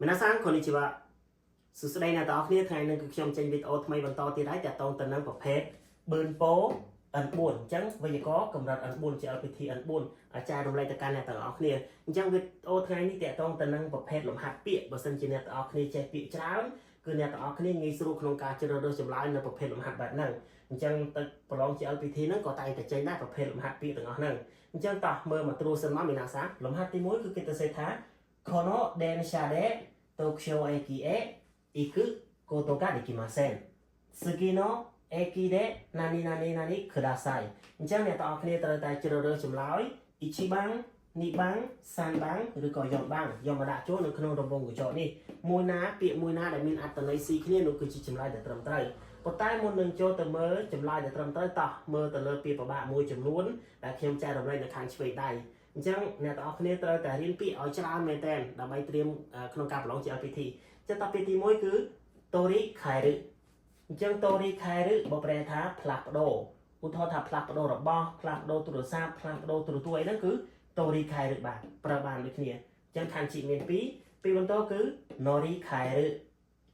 皆さんこんにちはสุดท้ายนะต่อគ្នាថ្ងៃនេះគឺខ្ញុំចេញវីដេអូថ្មីបន្តទៀតហើយតាក់ទងទៅនឹងប្រភេទប៊ឺនពោ N4 អញ្ចឹងវេយ្យាករណ៍កម្រិត N4 GLPT N4 អាចារ្យរំលែកទៅកាន់អ្នកទាំងអស់គ្នាអញ្ចឹងវីដេអូថ្ងៃនេះតាក់ទងទៅនឹងប្រភេទលំហាត់ពាក្យបើសិនជាអ្នកទាំងអស់គ្នាចេះពាក្យច្រើនគឺអ្នកទាំងអស់គ្នាងាយស្រួលក្នុងការជ្រើសរើសចម្លើយនៅប្រភេទលំហាត់បែបហ្នឹងអញ្ចឹងទៅប្រឡង GLPT ហ្នឹងក៏តែងតែចេញដែរប្រភេទលំហាត់ពាក្យទាំងអស់ហ្នឹងអញ្ចឹងតោះមើលមកត្រួសសិនមកមានអាសាលំហាត់ទី1គឺគេទៅសេថា Kono Densha de Tokyo Eki e Iku Koto ga dekimasen 次の駅で何々々くださいអញ្ចឹងអ្នកទាំងអស់គ្នាត្រូវតែជ្រើសរើសចម្លើយ1番2番3番ឬក៏4番យកមកដាក់ចូលនៅក្នុងរង្វង់កញ្ចក់នេះមួយណាពាក្យមួយណាដែលមានអត្ថន័យស៊ីគ្នានោះគឺជាចម្លើយដែលត្រឹមត្រូវប៉ុន្តែមុននឹងចូលទៅមើលចម្លើយដែលត្រឹមត្រូវតោះមើលទៅលើពាក្យប្របាកមួយចំនួនដែលខ្ញុំចែករំលែកនៅខាងឆ្វេងដៃអញ្ចឹងអ្នកទាំងអស់គ្នាត្រូវតែរៀនពាក្យឲ្យច្រើនមែនទែនដើម្បីត្រៀមក្នុងការប្រឡង GLPT ចឹងតពាក្យទី1គឺ Tori Kairu អញ្ចឹង Tori Kairu បើប្រែថាផ្លាស់ប្ដូរឧទាហរណ៍ថាផ្លាស់ប្ដូររបស់ផ្លាស់ប្ដូរទូរស័ព្ទផ្លាស់ប្ដូរទូរទស្សន៍អីហ្នឹងគឺ Tori Kairu បាទប្រើបានដូចគ្នាអញ្ចឹងខណ្ឌជីមាន2ពីបន្តគឺ Nori Kairu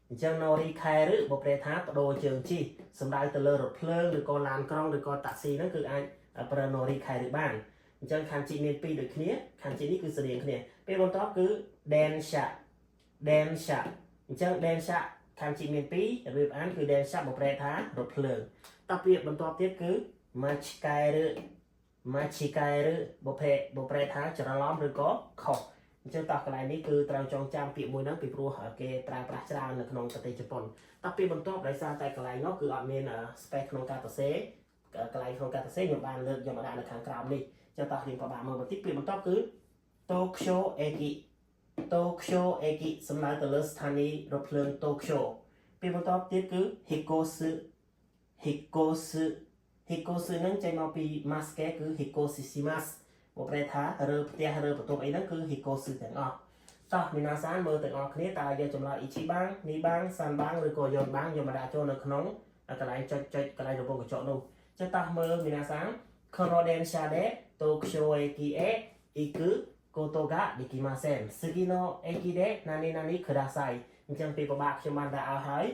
អញ្ចឹង Nori Kairu បើប្រែថាប្ដូរជើងជិះសំដៅទៅលើរថភ្លើងឬក៏ឡានក្រុងឬក៏តាក់ស៊ីហ្នឹងគឺអាចប្រើ Nori Kairu បានអញ្ចឹងខណ្ឌជីមាន2ដូចគ្នាខណ្ឌជីនេះគឺស្តៀងគ្នាពេលបន្តគឺ Densha អញ្ចឹង Densha ខណ្ឌជីមាន2របៀបអានគឺ Densha បើប្រែថារថភ្លើងតពាក្យបន្តទៀតគឺ Machikaeru បើប្រែថាច្រឡំឬក៏ខុសអញ្ចឹងតកន្លែងនេះគឺត្រូវចងចាំពាក្យមួយហ្នឹងពីព្រោះគេប្រើប្រាស់ច្រើននៅក្នុងប្រទេសជប៉ុនតពាក្យបន្តដោយសារតែកន្លែងនោះគឺអត់មាន space ក្នុងការសរសេរកន្លែងក្នុងការសរសេរខ្ញុំបានលើកយកមកដាក់នៅខាងក្រោមនេះចឹងតោះរៀងប្របាក់មើលបន្តិចពាក្យបន្តគឺ Tokyo Eki សំដៅទៅលើស្ថានីយ៍រថភ្លើង Tokyo ពាក្យបន្តទៀតគឺ Hikosu ហ្នឹងចេញមកពី maske គឺ Hikoshimasu មកប្រែថារើផ្ទះរើបន្ទប់អីហ្នឹងគឺ Hikosu ទាំងអស់តោះមីណាសានមើលទាំងអស់គ្នាតើយកចម្លើយ1番2番3番ឬក៏4番យកមកដាក់ចូលនៅក្នុងកន្លែងចុចកន្លែងរង្វង់កញ្ចក់នោះចឹងតោះមើលមីណាសាន Kono Densha de Tokyo Eki e Iku Koto ga dekimasen 次の駅で何々くださいអញ្ចឹងពីប្របាក់ខ្ញុំបានដាក់ឲ្យហើយ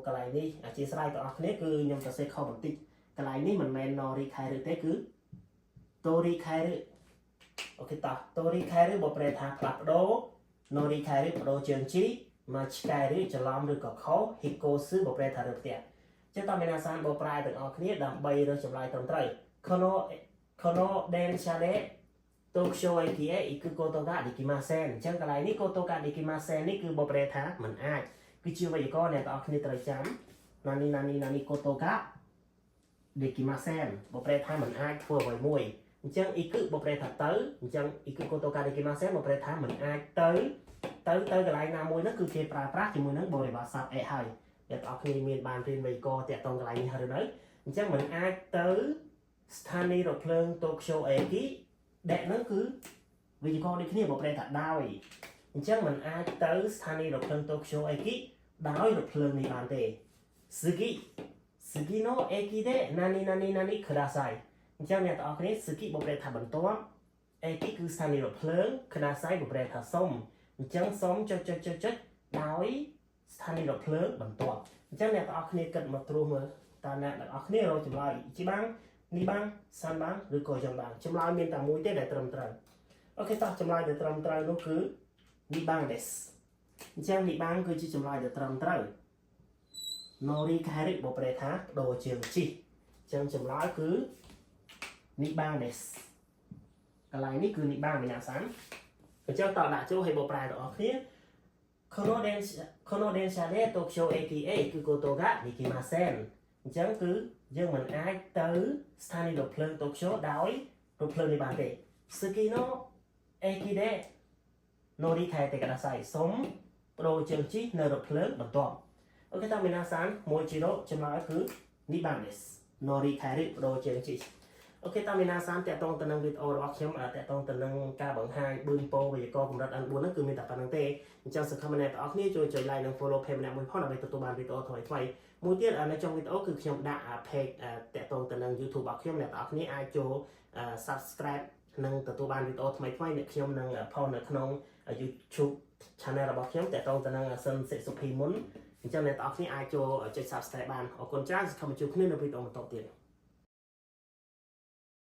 កន្លែងនេះអធិស្ឋានទាំងអស់គ្នាគឺខ្ញុំសរសេរខុសបន្តិចកន្លែងនេះមិនមែន Nori Kairu ទេគឺ Tori Kairu អូខេតោះ Tori Kairu បើប្រែថាផ្លាស់ប្ដូរ Nori Kairu ប្ដូរជើងជីMachikaeru ច្រឡំឬក៏ខុស Hikosu បើប្រែថារើផ្ទះចឹងតើមានអាសានបើប្រែទាំងអស់គ្នាដើម្បីរើសចម្លើយត្រឹមត្រូវ Kono Densha de Tokyo Eki e Iku Koto ga dekimasen អញ្ចឹងកន្លែងនេះ Koto ga dekimasen នេះគឺបើប្រែថាមិនអាចគឺជាវេយ្យាករណ៍អ្នកទាំងអស់គ្នាត្រូវចាំណានី Koto ga dekimasen បើប្រែថាមិនអាចធ្វើអ្វីមួយអញ្ចឹង Iku បើប្រែថាទៅអញ្ចឹង Iku Koto ga dekimasen បើប្រែថាមិនអាចទៅកន្លែងណាមួយនោះគឺគេប្រើប្រាស់ជាមួយនឹងបរិបទសព្ទ e ហើយអ្នកទាំងអស់គ្នាមានបានរៀនវេយ្យាករណ៍តាក់ទងកន្លែងនេះហើយឬនៅអញ្ចឹងមិនអាចទៅស្ថានីយ៍រថភ្លើង Tokyo Eki ដែលហ្នឹងគឺវេយ្យាករណ៍ដូចគ្នាបើប្រែថាដោយអញ្ចឹងមិនអាចទៅស្ថានីយ៍រថភ្លើង Tokyo Eki ដោយរថភ្លើងនេះបានទេ次の駅で何々くださいអញ្ចឹងអ្នកទាំងអស់គ្នា次បើប្រែថាបន្ទាប់ Eki គឺស្ថានីយ៍រថភ្លើង くださいបើប្រែថាសុំអញ្ចឹងសុំចុចដោយស្ថានីយ៍រថភ្លើងបន្ទាប់អញ្ចឹងអ្នកទាំងអស់គ្នាគិតមកត្រួសមើលតើអ្នកទាំងអស់គ្នារកចម្លើយ1番2番3番ឬក៏4番ចម្លើយមានតែមួយទេដែលត្រឹមត្រូវអូខេតោះចម្លើយដែលត្រឹមត្រូវនោះគឺ2番ですអញ្ចឹង2番គឺជាចម្លើយដែលត្រឹមត្រូវ Nori Kairu បើប្រែថាបដូរជើងជិះអញ្ចឹងចម្លើយគឺ2番ですកន្លែងនេះគឺ2番皆さんអញ្ចឹងតោះដាក់ចូលឲ្យបើប្រែទាំងអស់គ្នា Kono Densha de Tokyo Eki e Iku Koto ga dekimasen អញ្ចឹងគឺយើងមិនអាចទៅស្ថានីយ៍រថភ្លើង Tokyo ដោយរថភ្លើងនេះបានទេ次の駅で乗り換えてくださいសូមបដូរជើងជិះនៅរថភ្លើងបន្ទាប់អូខេតើមីណាសាន1-0ចម្លើយគឺ2番です乗り換えるបដូរជើងជិះអូខេតើមីណាសានតាក់ទងទៅនឹងវីដេអូរបស់ខ្ញុំតាក់ទងទៅនឹងការបង្ហាញប៊ឺនពោវេយ្យាករណ៍កម្រិត N4 ហ្នឹងគឺមានតែប៉ុណ្្នឹងទេអញ្ចឹងសង្ឃឹមអ្នកទាំងអស់គ្នាជួយចុច like និង follow page ម្នាក់មួយផងដើម្បីទទួលបានវីដេអូថ្មីៗមួយទៀតនៅtrongវីដេអូគឺខ្ញុំដាក់ page តាក់ទងទៅនឹង YouTube របស់ខ្ញុំអ្នកទាំងអស់គ្នាអាចចូល subscribe និងទទួលបានវីដេអូថ្មីៗអ្នកខ្ញុំនឹង post នៅក្នុង YouTube channel របស់ខ្ញុំតែតងទៅនឹងសិនសិសុភីមុនអញ្ចឹងអ្នកទាំងអស់គ្នាអាចចូលចុច Subscribe បានអរគុណច្រើនសូមជួបគ្នានៅវីដេអូបន្តទៀត